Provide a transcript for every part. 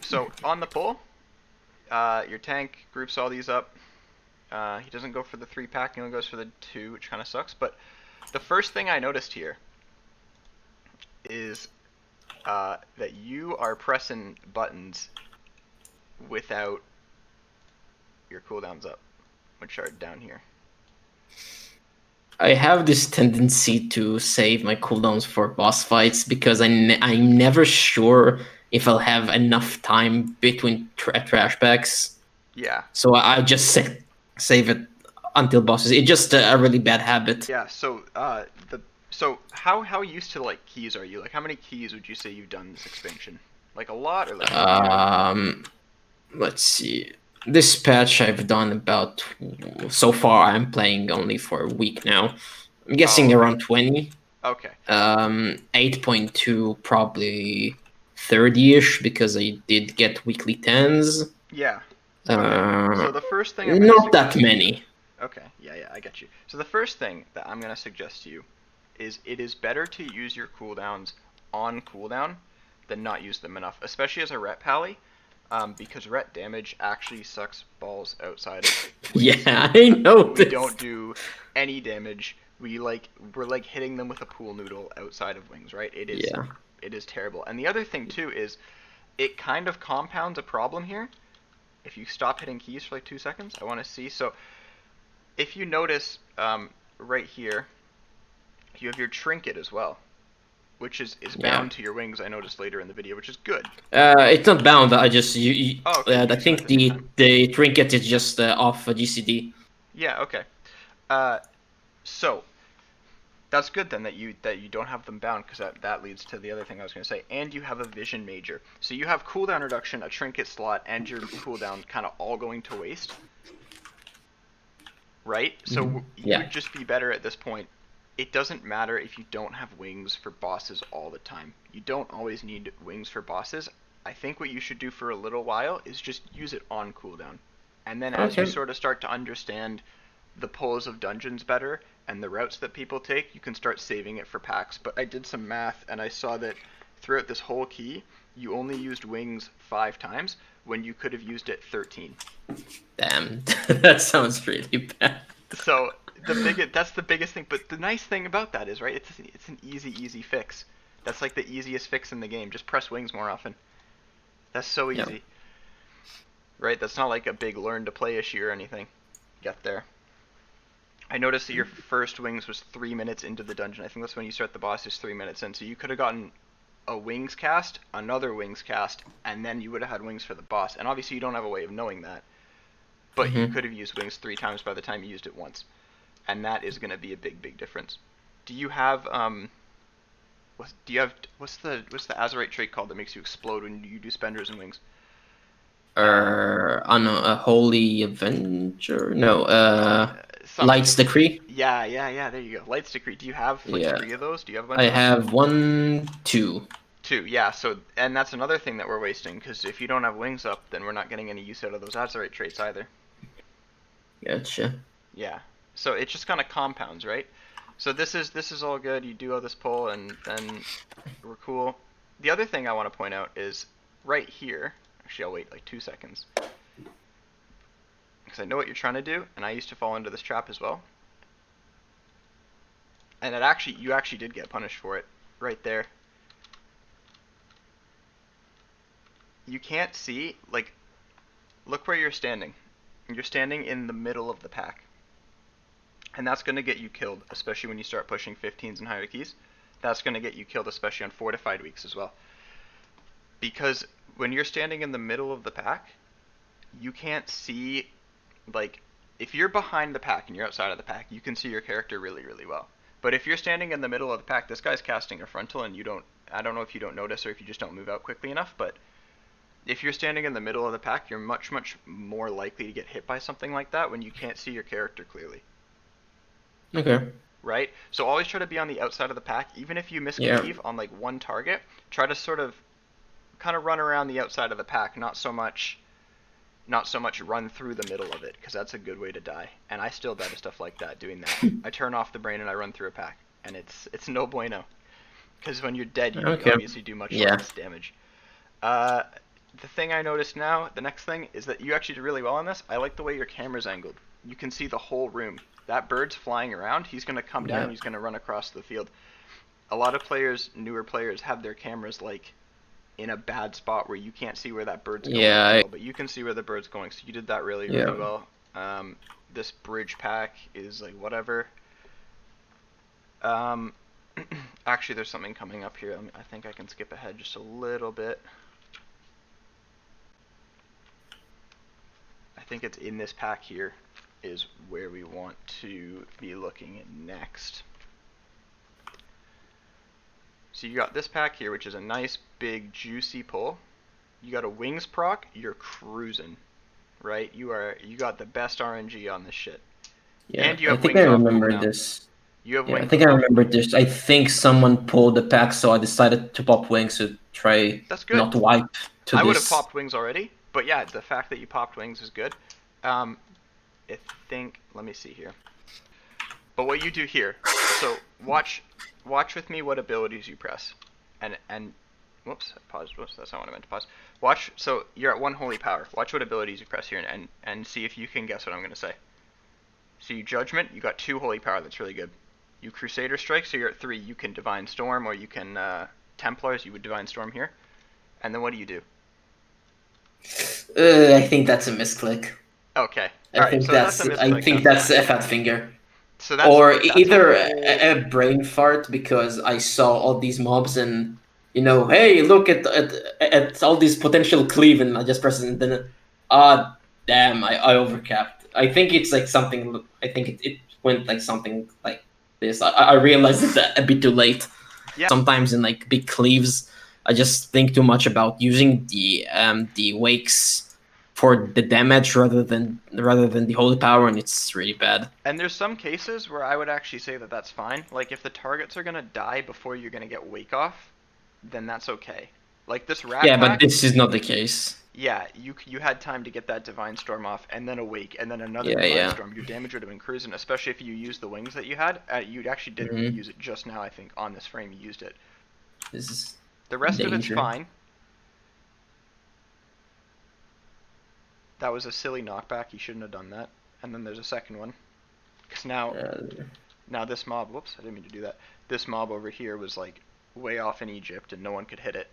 So on the pull, your tank groups all these up. He doesn't go for the 3-pack, he only goes for the 2, which kind of sucks. But the first thing I noticed here is that you are pressing buttons without your cooldowns up, which are down here. I have this tendency to save my cooldowns for boss fights because I'm never sure if I'll have enough time between trash packs. Yeah. So I just save it until bosses. It's just a really bad habit. Yeah. So how used to like keys are you? Like how many keys would you say you've done this expansion? Like a lot or like a few? Let's see. This patch I've done about so far. I'm playing only for a week now. I'm Oh, guessing okay. around 20. Okay. 8.2 probably 30ish because I did get weekly 10s. Yeah. Okay. Uh, So the first thing I'm gonna Not that suggest to you. many. Okay. Yeah, yeah, I get you. So the first thing that I'm gonna suggest to you is it is better to use your cooldowns on cooldown than not use them enough, especially as a ret pally, because ret damage actually sucks balls outside of wings. Yeah, I We noticed. don't do any damage. We're like hitting them with a pool noodle outside of wings, right? Yeah. It is terrible. And the other thing too is it kind of compounds a problem here. If you stop hitting keys for like 2 seconds, I want to see. So if you notice right here, you have your trinket as well, which is Yeah. bound to your wings. I noticed later in the video, which is good. It's not bound. Oh, okay, you I use them at think the same time. the trinket is just off GCD. Yeah, okay. Uh, so that's good then that you don't have them bound because that leads to the other thing I was going to say. And you have a vision major, so you have cooldown reduction, a trinket slot, and your cooldown kind of all going to waste, right? So you Yeah. would just be better at this point. It doesn't matter if you don't have wings for bosses all the time. You don't always need wings for bosses. I think what you should do for a little while is just use it on cooldown. And then as you Okay. sort of start to understand the pulls of dungeons better and the routes that people take, you can start saving it for packs. But I did some math and I saw that throughout this whole key, you only used wings 5 times when you could have used it 13. Damn. That sounds really bad. So that's the biggest thing. But the nice thing about that is, right, it's an easy fix. That's like the easiest fix in the game. Just press wings more often. That's so Yeah. easy, right? That's not like a big learn to play issue or anything. Get there. I noticed that your first wings was 3 minutes into the dungeon. I think that's when you start the boss is 3 minutes in. So you could have gotten a wings cast, another wings cast, and then you would have had wings for the boss. And obviously you don't have a way of knowing that, but you Hmm. could have used wings 3 times by the time you used it once, and that is going to be a big difference. Do you have what's the Azurite trait called that makes you explode when you do spenders and wings? On a Holy Avenger? No, Something. Light's Decree? Yeah. There you go. Lights decree. Do you have like Yeah. 3 of those? Do you have a bunch I of them? have 1, 2. 2. Yeah. So and that's another thing that we're wasting because if you don't have wings up, then we're not getting any use out of those Azurite traits either. Gotcha. Yeah. So it just kind of compounds, right? So this is all good. You do all this pull, and then we're cool. The other thing I want to point out is right here. Actually, I'll wait like 2 seconds because I know what you're trying to do, and I used to fall into this trap as well. And you actually did get punished for it right there. You can't see, like, look where you're standing. You're standing in the middle of the pack. And that's going to get you killed, especially when you start pushing 15s and higher keys. That's going to get you killed, especially on fortified weeks as well. Because when you're standing in the middle of the pack, you can't see, like, if you're behind the pack and you're outside of the pack, you can see your character really well. But if you're standing in the middle of the pack, this guy's casting a frontal and I don't know if you don't notice or if you just don't move out quickly enough, but if you're standing in the middle of the pack, you're much more likely to get hit by something like that when you can't see your character clearly. Okay. Right? So always try to be on the outside of the pack. Even if you Yeah. miscleave on like one target, try to sort of kind of run around the outside of the pack, not so much run through the middle of it, because that's a good way to die. And I still die to stuff like that doing that. I turn off the brain and I run through a pack, and it's no bueno. Because when you're dead, you Okay. obviously do much Yeah. less damage. The thing I noticed now, the next thing, is that you actually did really well on this. I like the way your camera's angled. You can see the whole room. That bird's flying around. He's going to come down Yeah. and he's going to run across the field. A lot of players, newer players, have their cameras like in a bad spot where you can't see where that bird's going Yeah, well, but you can see where the bird's going. So you did that really, really well. This bridge pack is like whatever. Actually, there's something coming up here. I think I can skip ahead just a little bit. I think it's in this pack here is where we want to be looking at next. So you got this pack here, which is a nice, big, juicy pull. You got a wings proc, you're cruising, right? You got the best RNG on this shit. Yeah, And you I have think wings I off remember cooldown. this. You have Yeah, I wings. think I remember this. I think someone pulled the pack, so I decided to pop wings to try That's good. not wipe to I would have this. popped wings already, but yeah, the fact that you popped wings is good. I think. Let me see here. But what you do here, so watch with me what abilities you press, and whoops, I paused. Whoops, that's not what I meant to pause. Watch. So you're at 1 holy power. Watch what abilities you press here, and see if you can guess what I'm gonna say. So you judgment, you got 2 holy power. That's really good. You Crusader strike, so you're at 3. You can divine storm, or you can Templars. You would divine storm here, and then what do you do? I think that's a misclick. Okay. I All right. think So that's that's a I misclick. think That's that's fine. a fat finger. So that's Or that's a either whole. a brain fart because I saw all these mobs and hey, look at all these potential cleave, and I just pressed it and then damn, I overcapped. I think it's like something. I think it went like something like this. I realized it a bit too late. Yeah. Sometimes in like big cleaves, I just think too much about using the wakes for the damage rather than the holy power, and it's really bad. And there's some cases where I would actually say that that's fine. Like if the targets are gonna die before you're gonna get wake off, then that's okay. Like this rat Yeah, but pack, this is not the case. yeah, you had time to get that divine storm off, and then a wake, and then another Yeah, divine yeah. storm. Your damage would have been cruising, especially if you used the wings that you had. You actually did Mhm. use it just now, I think, on this frame. You used it. This is The rest of it's danger. fine. That was a silly knockback. You shouldn't have done that. And then there's a second one. Because now this mob, whoops, I didn't mean to do that. This mob over here was like way off in Egypt and no one could hit it.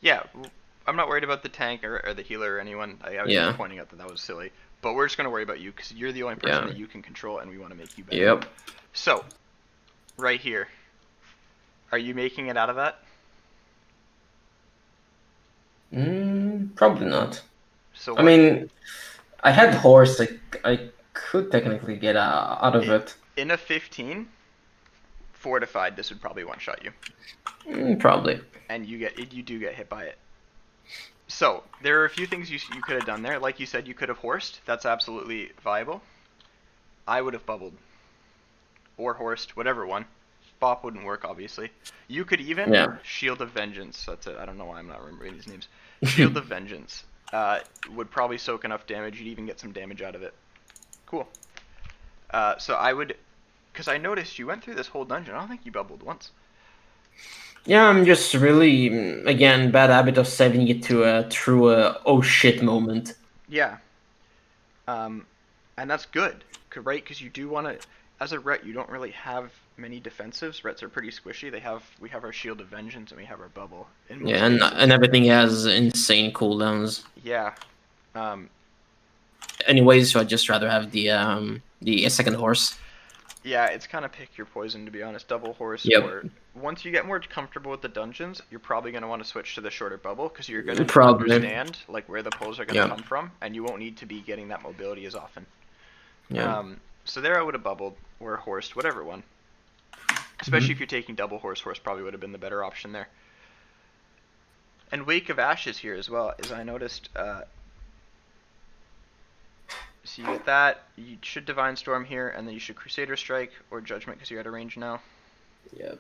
Yeah, I'm not worried about the tank or the healer or anyone. I was Yeah. just pointing out that was silly. But we're just going to worry about you because you're the only person Yeah. that you can control and we want to make you better. Yep. So, right here. Are you making it out of that? Probably not. So I mean, I had horse. I could technically get out of it. in a 15, fortified, this would probably one-shot you. Probably. And you do get hit by it. So there are a few things you could have done there. Like you said, you could have horsed. That's absolutely viable. I would have bubbled or horsed, whatever one. Bop wouldn't work, obviously. You could even Shield of Vengeance. That's it. I don't know why I'm not remembering these names. Shield of Vengeance would probably soak enough damage. You'd even get some damage out of it. Cool. So I would, because I noticed you went through this whole dungeon. I don't think you bubbled once. Yeah, I'm just really, again, bad habit of saving it to through a oh shit moment. Yeah. And that's good, right? Because you do want to, as a ret, you don't really have many defensives. Rets are pretty squishy. We have our Shield of Vengeance and we have our bubble. In most cases. And everything has insane cooldowns. Yeah. Anyways, so I'd just rather have the second horse. Yeah, it's kind of pick your poison, to be honest. Double horse, or once you get more comfortable with the dungeons, you're probably going to want to switch to the shorter bubble because you're going to understand like where the pulls are going to come from, and you won't need to be getting that mobility as often. Yeah. So there I would have bubbled or horsed, whatever one. Especially if you're taking double horse, horse probably would have been the better option there. And Wake of Ashes here as well, as I noticed. So you get that, you should Divine Storm here, and then you should Crusader Strike or Judgment because you're at a range now. Yep.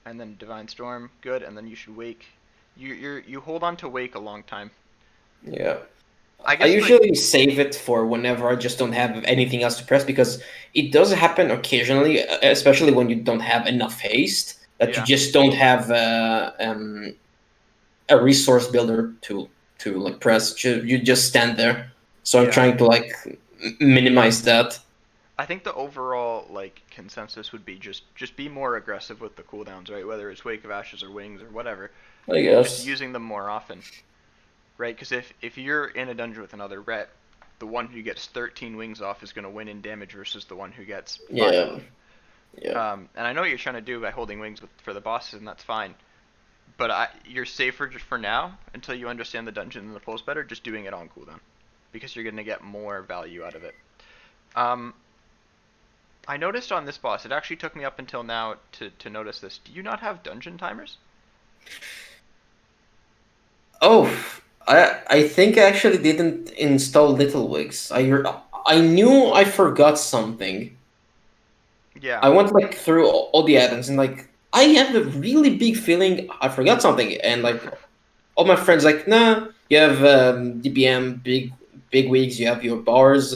And then Divine Storm, good, and then you should Wake. You hold on to Wake a long time. Yeah. I usually save it for whenever I just don't have anything else to press because it does happen occasionally, especially when you don't have enough haste, that you just don't have a resource builder to like press. You just stand there. So I'm Yeah. trying to like minimize that. I think the overall like consensus would be just be more aggressive with the cooldowns, right? Whether it's Wake of Ashes or Wings or whatever, I just guess. using them more often, right? Because if you're in a dungeon with another ret, the one who gets 13 wings off is going to win in damage versus the one who gets 5 Yeah. off. Yeah. And I know what you're trying to do by holding wings for the bosses, and that's fine. But you're safer just for now until you understand the dungeon and the pulls better. Just doing it on cooldown, because you're going to get more value out of it. I noticed on this boss, it actually took me up until now to notice this. Do you not have dungeon timers? Oh, I think I actually didn't install Little Wigs. I knew I forgot something. Yeah. I went like through all the items and like I have a really big feeling I forgot something, and like all my friends like, nah, you have DBM, big wigs, you have your bars,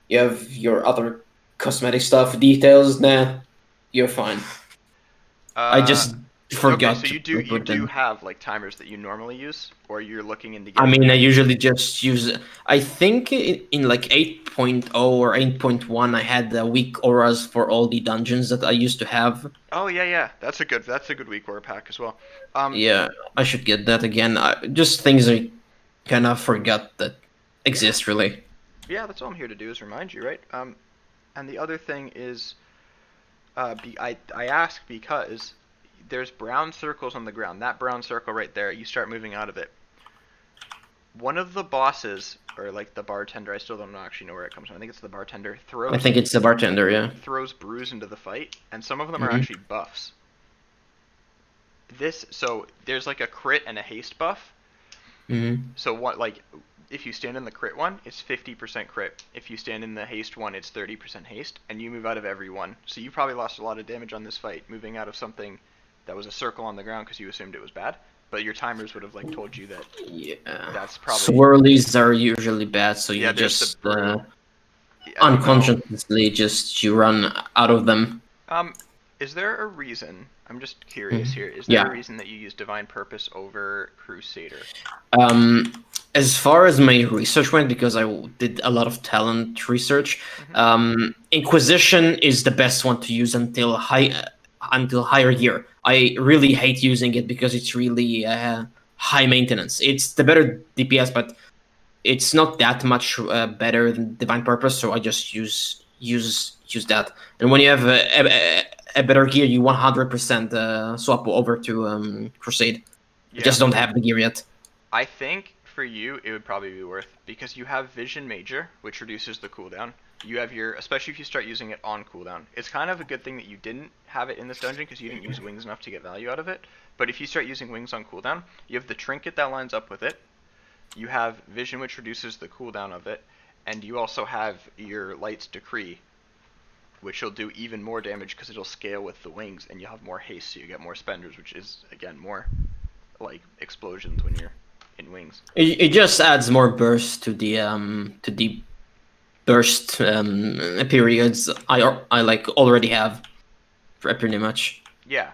you have your other cosmetic stuff, details, nah, you're fine. I Uh, just okay, so forgot to you put do them. have like timers that you normally use, or you're looking into I getting mean, I them. usually just use. I think in like 8.0 or 8.1, I had the weak auras for all the dungeons that I used to have. Oh yeah, yeah, that's a good weak war pack as well. Um, Yeah, I should get that again. Just things I kind of forgot that exist, really. yeah, that's all I'm here to do is remind you, right? And the other thing is, I ask because there's brown circles on the ground. That brown circle right there, you start moving out of it. One of the bosses, or like the bartender, I still don't actually know where it comes from. I think it's the bartender, I think it's the bartender, yeah. throws brews into the fight, and some of them are Hmm. actually buffs. So there's like a crit and a haste buff. Hmm. So what like if you stand in the crit one, it's 50% crit. If you stand in the haste one, it's 30% haste, and you move out of every one. So you probably lost a lot of damage on this fight, moving out of something that was a circle on the ground because you assumed it was bad. But your timers would have like told you that Yeah. that's probably Swirlies are usually bad, so yeah. you There's the just brew. I don't know. unconsciously just you run out of them. Um, is there a reason? I'm just curious Mhm. here. Is there a Yeah. reason that you use Divine Purpose over Crusader? Um, as far as my research went, because I did a lot of talent research, Hmm. Inquisition is the best one to use until higher gear. I really hate using it because it's really high maintenance. It's the better DPS, but it's not that much better than Divine Purpose. So I just use that. And when you have a better gear, you 100% swap over to Crusade. I Yeah. just don't have the gear yet. I think for you it would probably be worth because you have Vision Major, which reduces the cooldown. You have your, especially if you start using it on cooldown. It's kind of a good thing that you didn't have it in this dungeon because you didn't use wings enough to get value out of it. But if you start using wings on cooldown, you have the trinket that lines up with it. You have Vision, which reduces the cooldown of it, and you also have your Light's Decree, which will do even more damage because it'll scale with the wings, and you'll have more haste, so you get more spenders, which is again more like explosions when you're in wings. It just adds more burst to the burst periods I like already have pretty much. Yeah,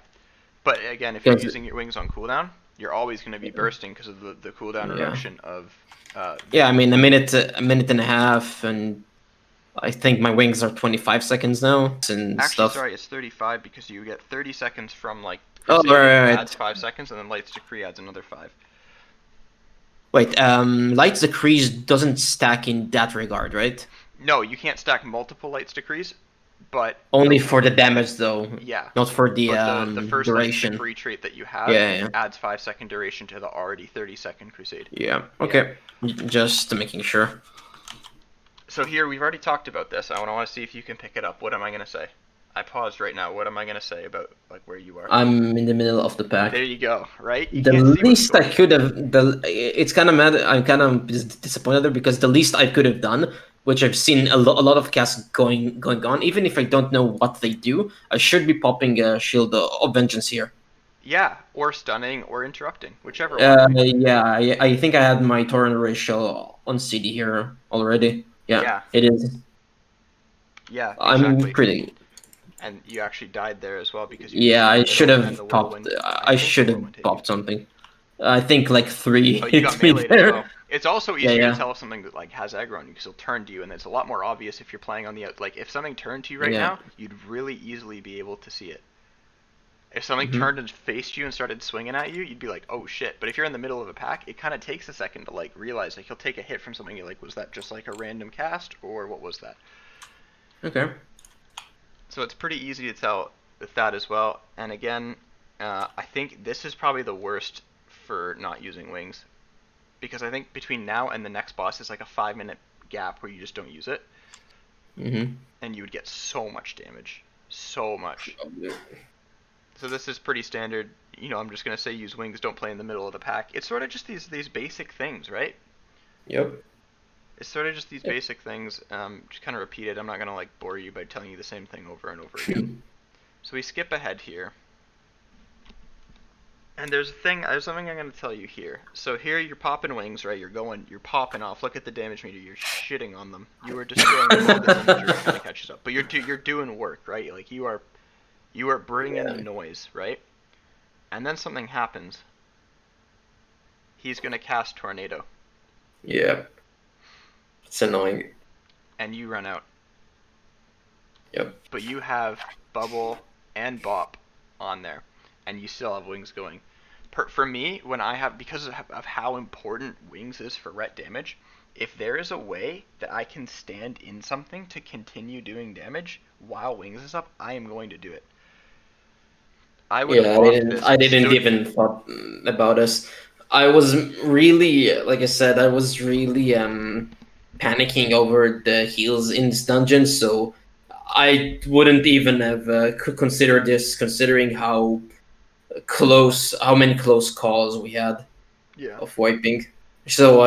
but again, if you're Because using your wings on cooldown, you're always going to be bursting because of the cooldown yeah, reduction of yeah. I Vision. mean, a minute and a half, and I think my wings are 25 seconds now and Actually, stuff. sorry, it's 35 because you get 30 seconds from like Oh, Crusading adds right. 5 seconds, and then Light's Decree adds another 5. Wait. Light's Decrease doesn't stack in that regard, right? No, you can't stack multiple Light's Decrees, but Only for the damage though, yeah, not for the but the first Light's duration. Decree trait that you have Yeah, yeah, adds 5 second duration to the already 30 second Crusade. yeah. Yeah. Okay, just making sure. So here we've already talked about this. I want to see if you can pick it up. What am I gonna say? I paused right now. What am I gonna say about like where you are? I'm in the middle of the There pack. you go. Right? You The can't see what's least I going on. could have, it's kind of mad. I'm kind of disappointed there because the least I could have done, which I've seen a lot of casts going on, even if I don't know what they do, I should be popping a Shield of Vengeance here. Yeah, or stunning or interrupting, whichever one. Yeah, I think I had my torrent ratio on CD here already. Yeah, Yeah, it is. yeah, I'm exactly. pretty. And you actually died there as well because you Yeah, used the I should middle and have the popped. whirlwind. I I think the should have whirlwind hit you. popped something. I think like 3. Oh, you got To be meleeed as well. fair. It's also Yeah, easier to yeah, tell if something like has aggro on you because it'll turn to you, and it's a lot more obvious if you're playing on the like if something turned to you right yeah. now, you'd really easily be able to see it. If something Hmm. turned and faced you and started swinging at you, you'd be like, oh shit. But if you're in the middle of a pack, it kind of takes a second to like realize like you'll take a hit from something. You're like, was that just like a random cast or what was that? Okay. So it's pretty easy to tell with that as well. And again, I think this is probably the worst for not using wings because I think between now and the next boss is like a 5 minute gap where you just don't use it, Hmm. and you would get so much damage, so much. So this is pretty standard. You know, I'm just gonna say use wings, don't play in the middle of the pack. It's sort of just these basic things, right? Yep. It's sort of just these Yep. basic things. Just kind of repeat it. I'm not gonna like bore you by telling you the same thing over and over again. So we skip ahead here. And there's something I'm gonna tell you here. So here you're popping wings, right? You're popping off. Look at the damage meter. You're shitting on them. You are destroying the moment this imagery kind of catches up. But you're doing work, right? Like you are bringing the Yeah. noise, right? And then something happens. He's gonna cast tornado, Yeah. It's annoying. and you run out. Yep. But you have bubble and bop on there, and you still have wings going. For me, when I have because of how important wings is for ret damage, if there is a way that I can stand in something to continue doing damage while wings is up, I am going to do it. I would have Yeah, bopped this, I didn't stood. even thought about this. I was really, like I said, I was really panicking over the heals in this dungeon, so I wouldn't even have considered this, considering how many close calls we had Yeah, of wiping. So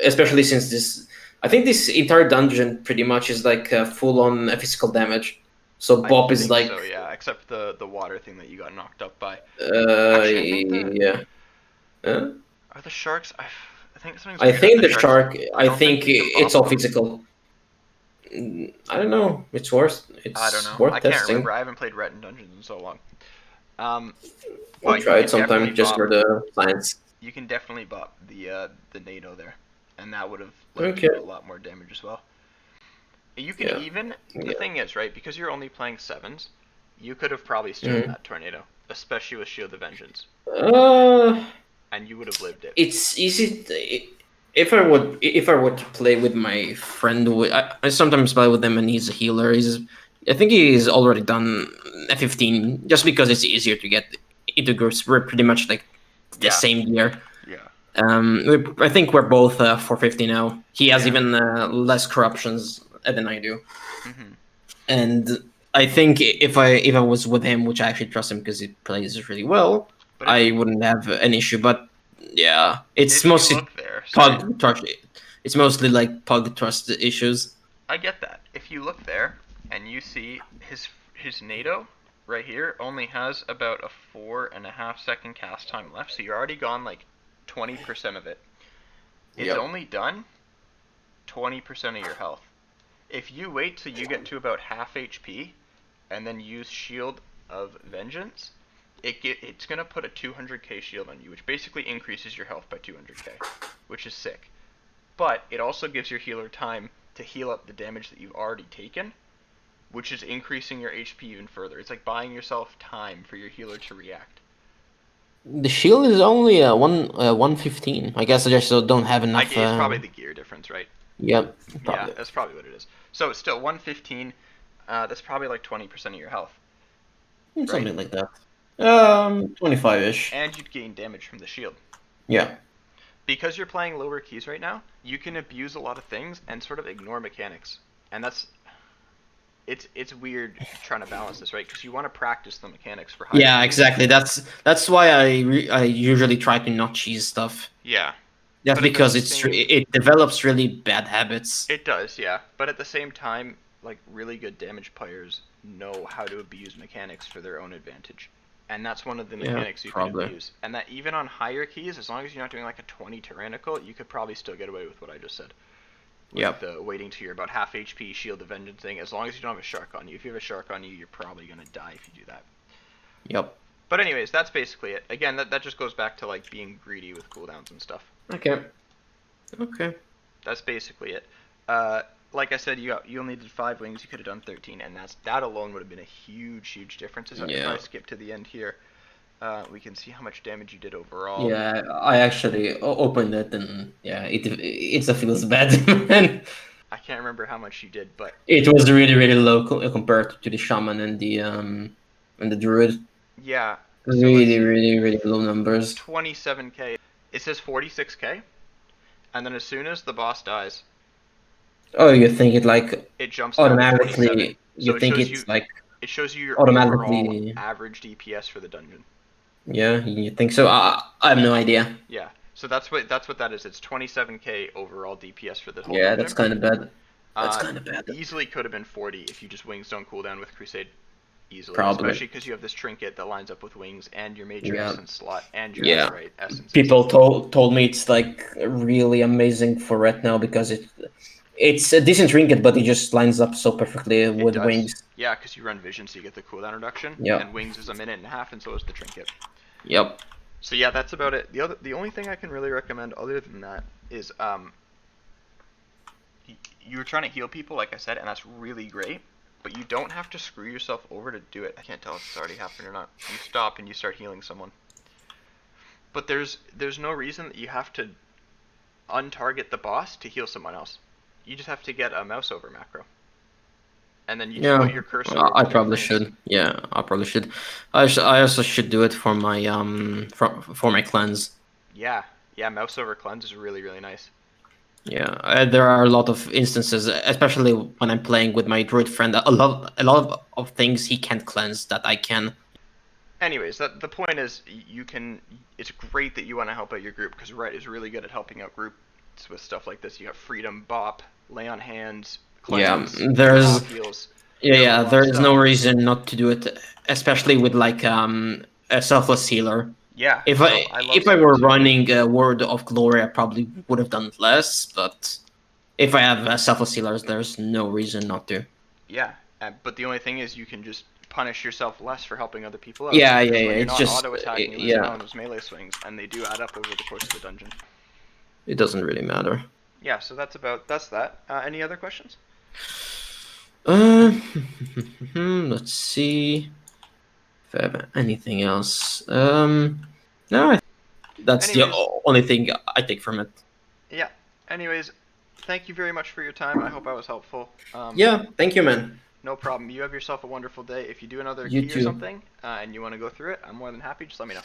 especially since this, I think this entire dungeon pretty much is like full on physical damage. So I Bop is think like, so. Yeah, except the water thing that you got knocked up by. Actually, I think the yeah. Huh? are the sharks. I think something's I weird. Are think the the sharks? shark. I I don't think think you can it's bop all them. physical. I don't know. It's worth. I don't It's know. I worth can't remember. testing. I haven't played Ret in Dungeons in so long. Um, I'll but you try it can definitely sometime just for bop. the science. You can definitely bop the NATO there, and that would have led Okay. to a lot more damage as well. You can Yeah. even the Yeah. thing is right because you're only playing sevens. You could have probably stood in Mhm. that tornado, especially with Shield of Vengeance, Uh, and you would have lived it. it's easy. If I would to play with my friend, I sometimes play with him, and he's a healer. I think he's already done F15 just because it's easier to get into groups. We're pretty much like the Yeah, same gear. yeah, I think we're both 450 now. He has yeah. even less corruptions than I do, hmm and I think if I was with him, which I actually trust him because he plays really well, But if I you wouldn't have an issue. But yeah, it's if you mostly look there, sorry, pug trust. It's mostly like pug trust issues. I get that. If you look there and you see his NATO right here only has about a 4.5 second cast time left, so you're already gone like 20% of it. It's Yep. only done 20% of your health. If you wait till you get to about half HP and then use Shield of Vengeance, it's gonna put a 200k shield on you, which basically increases your health by 200k, which is sick. But it also gives your healer time to heal up the damage that you've already taken, which is increasing your HP even further. It's like buying yourself time for your healer to react. The shield is only 115. I guess I just don't have enough. It's probably the gear difference, right? Yep, Yeah, probably. that's probably what it is. So it's still 115. That's probably like 20% of your health, right? Something like that. 25 ish. And you'd gain damage from the shield. Yeah. Because you're playing lower keys right now, you can abuse a lot of things and sort of ignore mechanics. And it's weird trying to balance this, right? Because you want to practice the mechanics for higher Yeah, keys. exactly. That's why I usually try to not cheese stuff. Yeah, That's but at the because same it develops really bad habits. it does, yeah. But at the same time, like really good damage players know how to abuse mechanics for their own advantage. And that's one of the Yeah, mechanics you can probably. abuse. And that even on higher keys, as long as you're not doing like a 20 tyrannical, you could probably still get away with what I just said. With Yep. the waiting till you're about half HP, shield of vengeance thing. As long as you don't have a shark on you. If you have a shark on you, you're probably gonna die if you do that. Yep. But anyways, that's basically it. Again, that just goes back to like being greedy with cooldowns and stuff. Okay. Okay. That's basically it. Like I said, you only did 5 wings. You could have done 13, and that alone would have been a huge difference. If Yeah. I skip to the end here, we can see how much damage you did overall. Yeah, I actually opened it, and yeah, it feels bad, man. I can't remember how much you did, but It was really low compared to the shaman and the druid. yeah. So let's see. Really low numbers. 27k. It says 46k, and then as soon as the boss dies, Oh, you think it like it jumps down to 47. automatically? So You think it's like it shows you your overall automatically? average DPS for the dungeon. Yeah, you think so? I have no idea. Yeah. So that's what that is. It's 27k overall DPS for the whole Yeah, that's dungeon. kind of bad. That's Uh, kind of bad. Easily could have been 40 if you just wings don't cooldown with Crusade easily. Probably. Especially because you have this trinket that lines up with wings and your major Yeah. essence slot and your Yeah. Azerite essence. People told me it's like really amazing for right now because it's a decent trinket, but it just lines up so perfectly It with does. wings. Yeah, because you run vision, so you get the cooldown reduction. Yep. And wings is a minute and a half, and so is the trinket. Yep. So yeah, that's about it. The only thing I can really recommend other than that is you were trying to heal people, like I said, and that's really great. But you don't have to screw yourself over to do it. I can't tell if it's already happened or not. You stop and you start healing someone. But there's no reason that you have to untarget the boss to heal someone else. You just have to get a Mouseover macro. And then you can put your cursor over I their probably frames. should. Yeah, I probably should. I also should do it for my for my cleanse. Yeah, Mouseover cleanse is really nice. Yeah, there are a lot of instances, especially when I'm playing with my druid friend. A lot of things he can't cleanse that I can. Anyways, the point is you can. It's great that you want to help out your group because Red is really good at helping out groups with stuff like this. You have freedom, bop, lay on hands, cleanse, there's heals. yeah, A lot there of is no stuff. reason not to do it, especially with like a selfless healer. Yeah, If I love I were selfless healing. running a Word of Glory, I probably would have done less. But if I have selfless healers, there's no reason not to. Yeah, but the only thing is you can just punish yourself less for helping other people out. Yeah. Because when you're It's not just auto attacking, you're losing out on those melee swings, and they do add up over the course of the dungeon. it doesn't really matter. Yeah, so that's that. Any other questions? Let's see if I have anything else. No, that's the Anyways, only thing I take from it. yeah. Anyways, thank you very much for your time. I hope I was helpful. Yeah, thank you, man. No problem. You have yourself a wonderful day. If you do another You key or too. something and you want to go through it, I'm more than happy. Just let me know.